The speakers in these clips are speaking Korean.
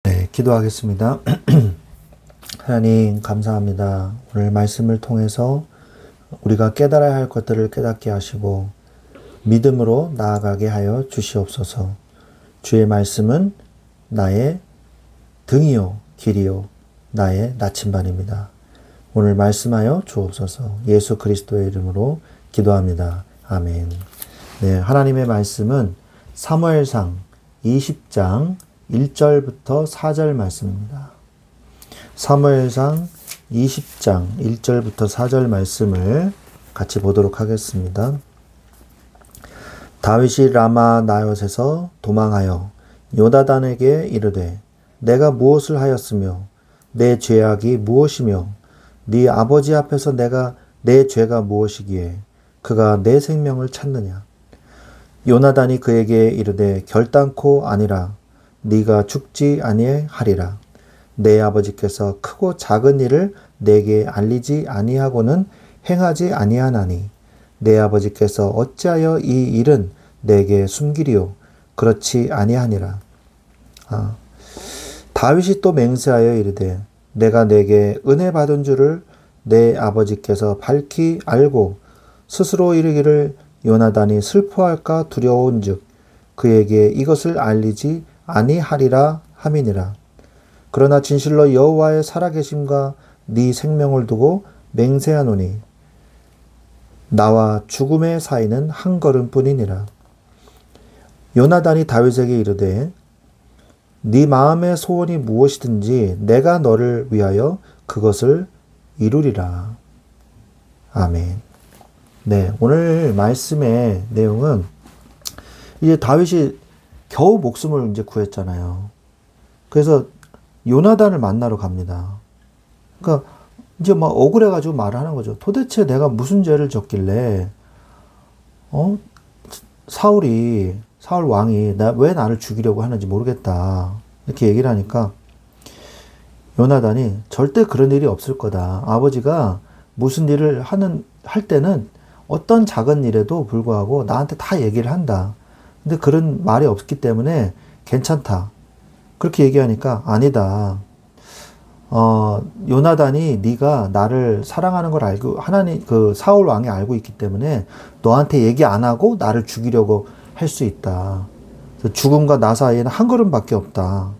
네, 기도하겠습니다. 하나님, 감사합니다. 오늘 말씀을 통해서 우리가 깨달아야 할 것들을 깨닫게 하시고 믿음으로 나아가게 하여 주시옵소서. 주의 말씀은 나의 등이요 길이요 나의 나침반입니다. 오늘 말씀하여 주옵소서. 예수 그리스도의 이름으로 기도합니다. 아멘. 네, 하나님의 말씀은 사무엘상 20장 1절부터 4절 말씀입니다. 사무엘상 20장 1절부터 4절 말씀을 같이 보도록 하겠습니다. 다윗이 라마 나옳에서 도망하여 요나단에게 이르되 내가 무엇을 하였으며 내 죄악이 무엇이며 네 아버지 앞에서 내 죄가 무엇이기에 그가 내 생명을 찾느냐. 요나단이 그에게 이르되 결단코 아니라 네가 죽지 아니하리라. 내 아버지께서 크고 작은 일을 내게 알리지 아니하고는 행하지 아니하나니 내 아버지께서 어찌하여 이 일은 내게 숨기리요 그렇지 아니하니라. 다윗이 또 맹세하여 이르되 내가 내게 은혜 받은 줄을 내 아버지께서 밝히 알고 스스로 이르기를 요나단이 슬퍼할까 두려운즉 그에게 이것을 알리지 아니하리라 함이니라. 그러나 진실로 여호와의 살아계심과 네 생명을 두고 맹세하노니 나와 죽음의 사이는 한 걸음뿐이니라. 요나단이 다윗에게 이르되 네 마음의 소원이 무엇이든지 내가 너를 위하여 그것을 이루리라. 아멘. 네, 오늘 말씀의 내용은 이제 다윗이 겨우 목숨을 이제 구했잖아요. 그래서 요나단을 만나러 갑니다. 그러니까 이제 막 억울해가지고 말을 하는 거죠. 도대체 내가 무슨 죄를 졌길래 사울 왕이 왜 나를 죽이려고 하는지 모르겠다. 이렇게 얘기를 하니까 요나단이 절대 그런 일이 없을 거다. 아버지가 무슨 일을 할 때는 어떤 작은 일에도 불구하고 나한테 다 얘기를 한다. 근데 그런 말이 없기 때문에 괜찮다. 그렇게 얘기하니까 아니다. 요나단이 네가 나를 사랑하는 걸 알고 사울 왕이 알고 있기 때문에 너한테 얘기 안 하고 나를 죽이려고 할 수 있다. 죽음과 나 사이에는 한 걸음밖에 없다.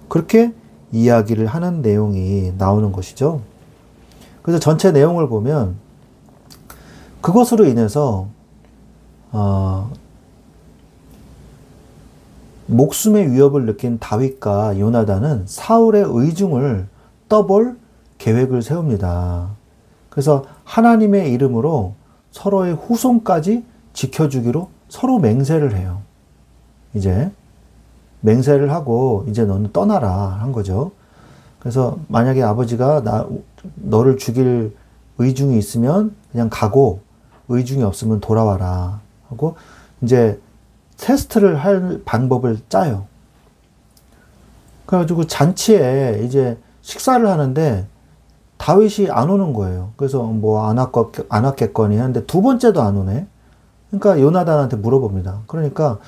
그렇게 이야기를 하는 내용이 나오는 것이죠. 그래서 전체 내용을 보면 그것으로 인해서 목숨의 위협을 느낀 다윗과 요나단은 사울의 의중을 떠볼 계획을 세웁니다. 그래서 하나님의 이름으로 서로의 후손까지 지켜주기로 서로 맹세를 해요. 이제 맹세를 하고 이제 너는 떠나라 한 거죠. 그래서 만약에 아버지가 너를 죽일 의중이 있으면 그냥 가고 의중이 없으면 돌아와라 하고 이제 테스트를 할 방법을 짜요. 그래가지고 잔치에 이제 식사를 하는데 다윗이 안 오는 거예요. 그래서 뭐 안 왔겠거니 하는데 두 번째도 안 오네. 그러니까 요나단한테 물어봅니다. 그러니까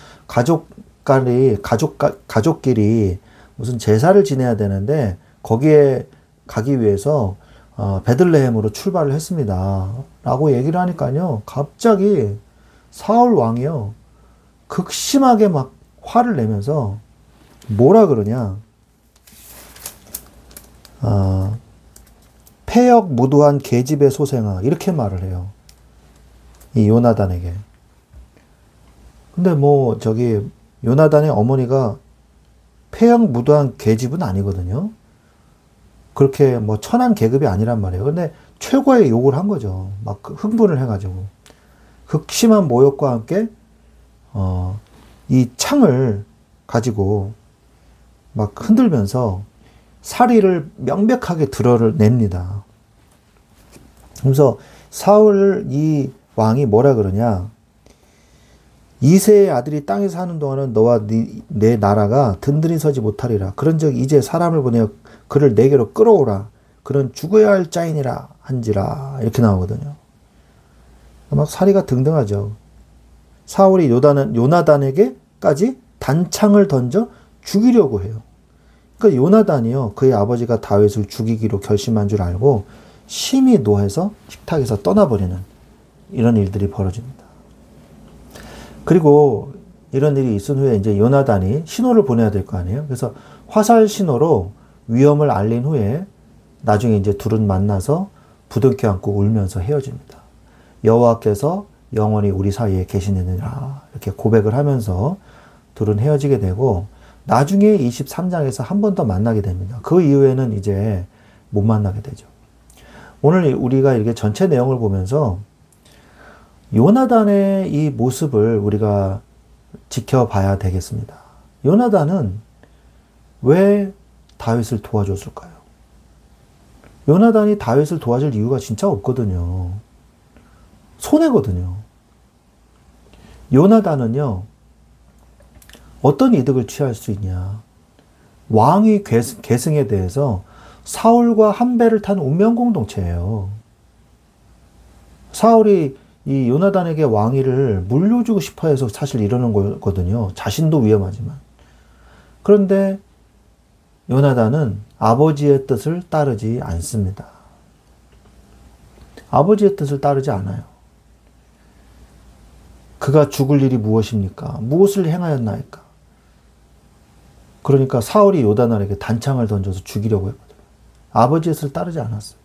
가족끼리 무슨 제사를 지내야 되는데 거기에 가기 위해서 베들레헴으로 출발을 했습니다. 라고 얘기를 하니까요. 갑자기 사울 왕이요. 극심하게 막 화를 내면서 뭐라 그러냐. 폐역 무도한 계집의 소생아 이렇게 말을 해요. 이 요나단에게. 근데 요나단의 어머니가 폐역 무도한 계집은 아니거든요. 그렇게 천한 계급이 아니란 말이에요. 근데 최고의 욕을 한 거죠. 막 흥분을 해가지고. 극심한 모욕과 함께 이 창을 가지고 막 흔들면서 사리를 명백하게 드러냅니다. 그래서 이 왕이 뭐라 그러냐. 이새의 아들이 땅에 사는 동안은 너와 내 나라가 든든히 서지 못하리라. 그런즉 이제 사람을 보내어 그를 내게로 끌어오라. 그는 죽어야 할 자이니라 한지라. 이렇게 나오거든요. 막 사리가 등등하죠. 사울이 요나단에게까지 단창을 던져 죽이려고 해요. 그러니까 요나단이요, 그의 아버지가 다윗을 죽이기로 결심한 줄 알고 심히 노해서 식탁에서 떠나버리는 이런 일들이 벌어집니다. 그리고 이런 일이 있은 후에 이제 요나단이 신호를 보내야 될 거 아니에요. 그래서 화살 신호로 위험을 알린 후에 나중에 이제 둘은 만나서 부둥켜 안고 울면서 헤어집니다. 여호와께서 영원히 우리 사이에 계시느니라 이렇게 고백을 하면서 둘은 헤어지게 되고, 나중에 23장에서 한 번 더 만나게 됩니다. 그 이후에는 이제 못 만나게 되죠. 오늘 우리가 이렇게 전체 내용을 보면서 요나단의 이 모습을 우리가 지켜봐야 되겠습니다. 요나단은 왜 다윗을 도와줬을까요? 요나단이 다윗을 도와줄 이유가 진짜 없거든요. 손해거든요. 요나단은요, 어떤 이득을 취할 수 있냐. 왕위 계승에 대해서 사울과 한 배를 탄 운명공동체예요. 사울이 이 요나단에게 왕위를 물려주고 싶어 해서 사실 이러는 거거든요. 자신도 위험하지만. 그런데 요나단은 아버지의 뜻을 따르지 않습니다. 아버지의 뜻을 따르지 않아요. 그가 죽을 일이 무엇입니까? 무엇을 행하였나이까? 그러니까 사울이 요나단에게 단창을 던져서 죽이려고 했거든요. 아버지의 뜻을 따르지 않았어요.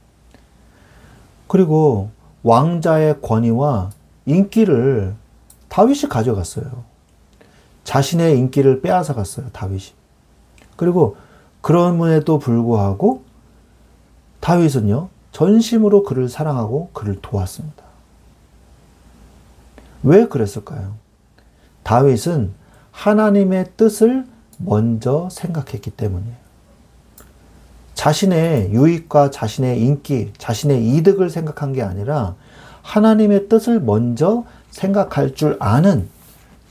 그리고 왕자의 권위와 인기를 다윗이 가져갔어요. 자신의 인기를 빼앗아 갔어요, 다윗이. 그리고 그럼에도 불구하고 다윗은요, 전심으로 그를 사랑하고 그를 도왔습니다. 왜 그랬을까요? 다윗은 하나님의 뜻을 먼저 생각했기 때문이에요. 자신의 유익과 자신의 인기, 자신의 이득을 생각한 게 아니라 하나님의 뜻을 먼저 생각할 줄 아는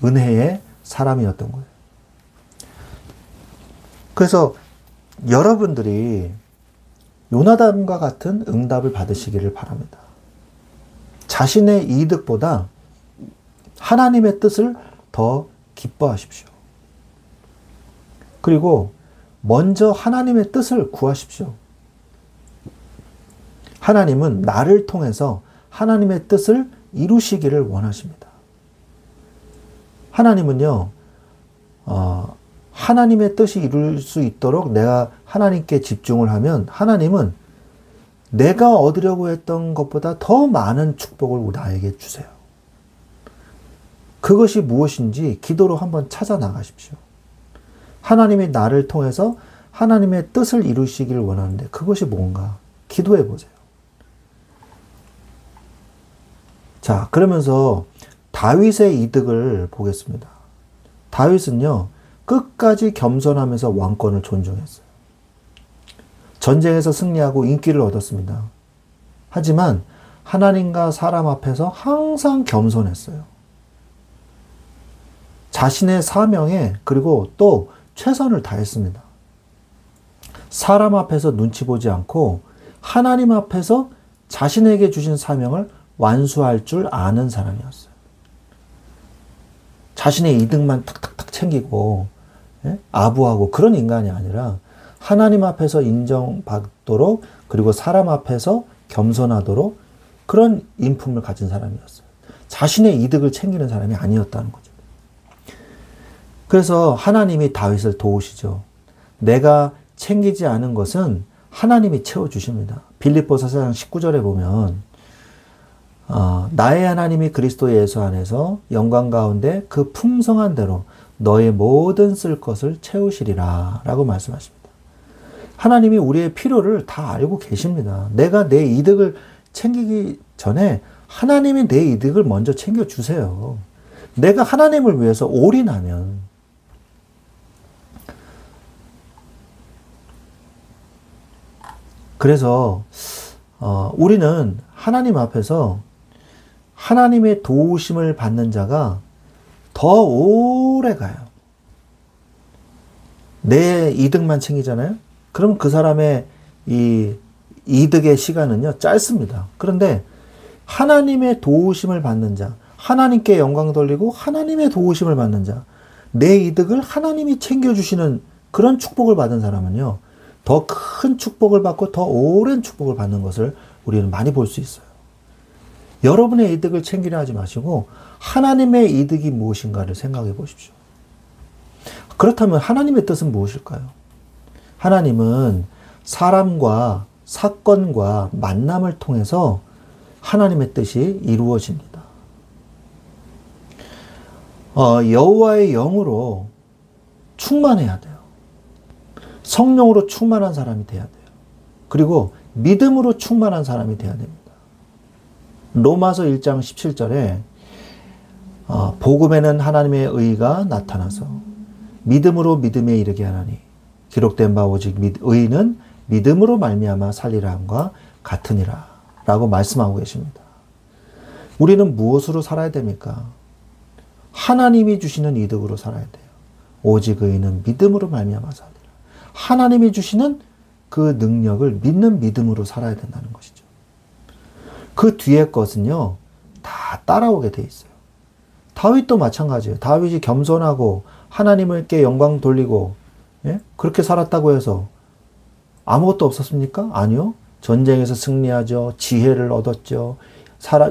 은혜의 사람이었던 거예요. 그래서 여러분들이 요나단과 같은 응답을 받으시기를 바랍니다. 자신의 이득보다 하나님의 뜻을 더 기뻐하십시오. 그리고 먼저 하나님의 뜻을 구하십시오. 하나님은 나를 통해서 하나님의 뜻을 이루시기를 원하십니다. 하나님은요, 하나님의 뜻이 이룰 수 있도록 내가 하나님께 집중을 하면 하나님은 내가 얻으려고 했던 것보다 더 많은 축복을 나에게 주세요. 그것이 무엇인지 기도로 한번 찾아 나가십시오. 하나님이 나를 통해서 하나님의 뜻을 이루시기를 원하는데 그것이 뭔가 기도해 보세요. 자, 그러면서 다윗의 이득을 보겠습니다. 다윗은요, 끝까지 겸손하면서 왕권을 존중했어요. 전쟁에서 승리하고 인기를 얻었습니다. 하지만 하나님과 사람 앞에서 항상 겸손했어요. 자신의 사명에 그리고 또 최선을 다했습니다. 사람 앞에서 눈치 보지 않고 하나님 앞에서 자신에게 주신 사명을 완수할 줄 아는 사람이었어요. 자신의 이득만 탁탁탁 챙기고 아부하고 그런 인간이 아니라 하나님 앞에서 인정받도록 그리고 사람 앞에서 겸손하도록 그런 인품을 가진 사람이었어요. 자신의 이득을 챙기는 사람이 아니었다는 거죠. 그래서 하나님이 다윗을 도우시죠. 내가 챙기지 않은 것은 하나님이 채워주십니다. 빌립보서 4장 19절에 보면 나의 하나님이 그리스도 예수 안에서 영광 가운데 그 풍성한 대로 너의 모든 쓸 것을 채우시리라 라고 말씀하십니다. 하나님이 우리의 필요를 다 알고 계십니다. 내가 내 이득을 챙기기 전에 하나님이 내 이득을 먼저 챙겨주세요. 내가 하나님을 위해서 올인하면 그래서 우리는 하나님 앞에서 하나님의 도우심을 받는 자가 더 오래 가요. 내 이득만 챙기잖아요. 그럼 그 사람의 이 이득의 시간은요, 짧습니다. 그런데 하나님의 도우심을 받는 자, 하나님께 영광 돌리고 하나님의 도우심을 받는 자, 내 이득을 하나님이 챙겨주시는 그런 축복을 받은 사람은요, 더 큰 축복을 받고 더 오랜 축복을 받는 것을 우리는 많이 볼 수 있어요. 여러분의 이득을 챙기려 하지 마시고 하나님의 이득이 무엇인가를 생각해 보십시오. 그렇다면 하나님의 뜻은 무엇일까요? 하나님은 사람과 사건과 만남을 통해서 하나님의 뜻이 이루어집니다. 여호와의 영으로 충만해야 돼요. 성령으로 충만한 사람이 돼야 돼요. 그리고 믿음으로 충만한 사람이 돼야 됩니다. 로마서 1장 17절에 복음에는 하나님의 의가 나타나서 믿음으로 믿음에 이르게 하나니 기록된 바 오직 의는 믿음으로 말미암아 살리라 함과 같으니라 라고 말씀하고 계십니다. 우리는 무엇으로 살아야 됩니까? 하나님이 주시는 이득으로 살아야 돼요. 오직 의는 믿음으로 말미암아 살리라. 하나님이 주시는 그 능력을 믿는 믿음으로 살아야 된다는 것이죠. 그 뒤에 것은요, 다 따라오게 돼 있어요. 다윗도 마찬가지예요. 다윗이 겸손하고 하나님께 영광 돌리고 그렇게 살았다고 해서 아무것도 없었습니까? 아니요. 전쟁에서 승리하죠. 지혜를 얻었죠.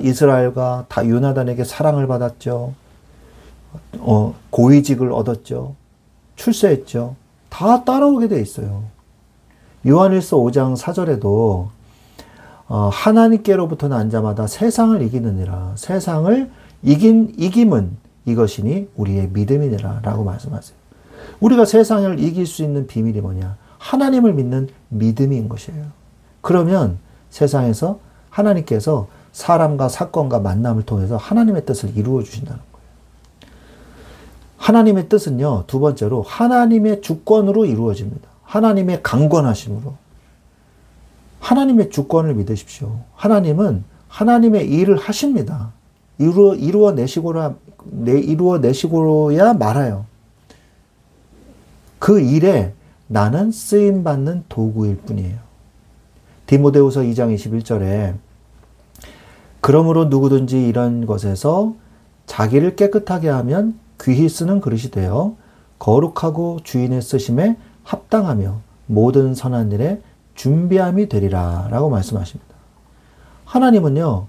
이스라엘과 다 요나단에게 사랑을 받았죠. 고위직을 얻었죠. 출세했죠. 다 따라오게 돼 있어요. 요한일서 5장 4절에도 하나님께로부터 난 자마다 세상을 이기느니라. 세상을 이김은 이것이니 우리의 믿음이니라 라고 말씀하세요. 우리가 세상을 이길 수 있는 비밀이 뭐냐? 하나님을 믿는 믿음인 것이에요. 그러면 세상에서 하나님께서 사람과 사건과 만남을 통해서 하나님의 뜻을 이루어 주신다는 거예요. 하나님의 뜻은요, 두 번째로 하나님의 주권으로 이루어집니다. 하나님의 강권하심으로. 하나님의 주권을 믿으십시오. 하나님은 하나님의 일을 하십니다. 이루어내시고야 말아요. 그 일에 나는 쓰임받는 도구일 뿐이에요. 디모데후서 2장 21절에 그러므로 누구든지 이런 것에서 자기를 깨끗하게 하면 귀히 쓰는 그릇이 되어 거룩하고 주인의 쓰심에 합당하며 모든 선한 일에 준비함이 되리라 라고 말씀하십니다. 하나님은요,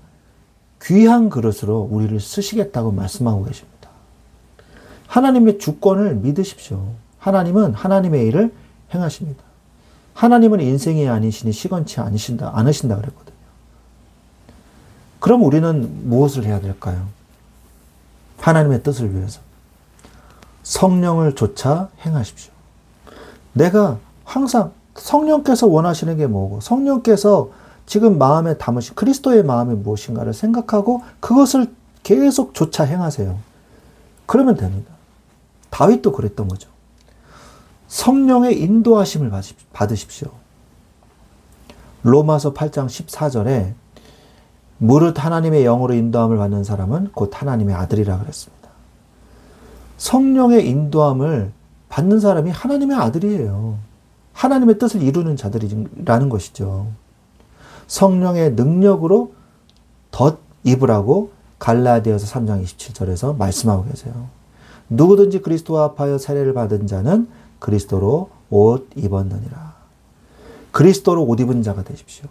귀한 그릇으로 우리를 쓰시겠다고 말씀하고 계십니다. 하나님의 주권을 믿으십시오. 하나님은 하나님의 일을 행하십니다. 하나님은 인생이 아니시니 시건치 않으신다 그랬거든요. 그럼 우리는 무엇을 해야 될까요? 하나님의 뜻을 위해서 성령을 좇아 행하십시오. 내가 항상 성령께서 원하시는 게 뭐고 성령께서 지금 마음에 담으신 그리스도의 마음이 무엇인가를 생각하고 그것을 계속 좇아 행하세요. 그러면 됩니다. 다윗도 그랬던 거죠. 성령의 인도하심을 받으십시오. 로마서 8장 14절에 무릇 하나님의 영으로 인도함을 받는 사람은 곧 하나님의 아들이라 그랬습니다. 성령의 인도함을 받는 사람이 하나님의 아들이에요. 하나님의 뜻을 이루는 자들이라는 것이죠. 성령의 능력으로 덧입으라고 갈라디아서 3장 27절에서 말씀하고 계세요. 누구든지 그리스도와 합하여 세례를 받은 자는 그리스도로 옷 입었느니라. 그리스도로 옷 입은 자가 되십시오.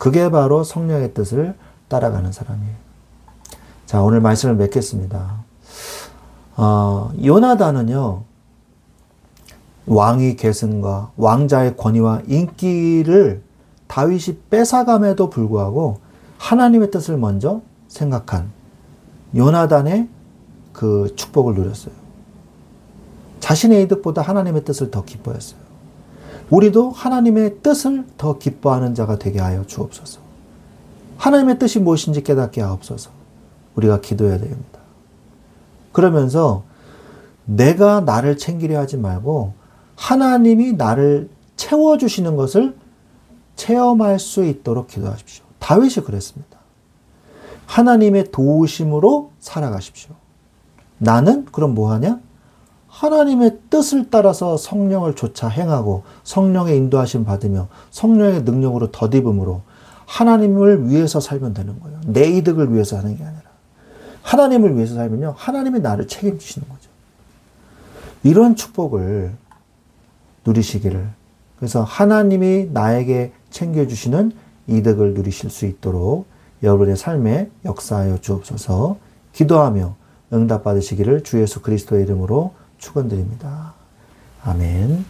그게 바로 성령의 뜻을 따라가는 사람이에요. 자, 오늘 말씀을 맺겠습니다. 요나단은요, 왕위 계승과 왕자의 권위와 인기를 다윗이 뺏어감에도 불구하고 하나님의 뜻을 먼저 생각한 요나단의 그 축복을 누렸어요. 자신의 이득보다 하나님의 뜻을 더 기뻐했어요. 우리도 하나님의 뜻을 더 기뻐하는 자가 되게 하여 주옵소서. 하나님의 뜻이 무엇인지 깨닫게 하옵소서. 우리가 기도해야 됩니다. 그러면서 내가 나를 챙기려 하지 말고 하나님이 나를 채워주시는 것을 체험할 수 있도록 기도하십시오. 다윗이 그랬습니다. 하나님의 도우심으로 살아가십시오. 나는 그럼 뭐하냐? 하나님의 뜻을 따라서 성령을 좇아 행하고 성령의 인도하심 받으며 성령의 능력으로 덧입음으로 하나님을 위해서 살면 되는 거예요. 내 이득을 위해서 하는 게 아니라 하나님을 위해서 살면요, 하나님이 나를 책임지시는 거죠. 이런 축복을 누리시기를, 그래서 하나님이 나에게 챙겨주시는 이득을 누리실 수 있도록 여러분의 삶에 역사하여 주옵소서. 기도하며 응답받으시기를 주 예수 그리스도의 이름으로 축원드립니다. 아멘.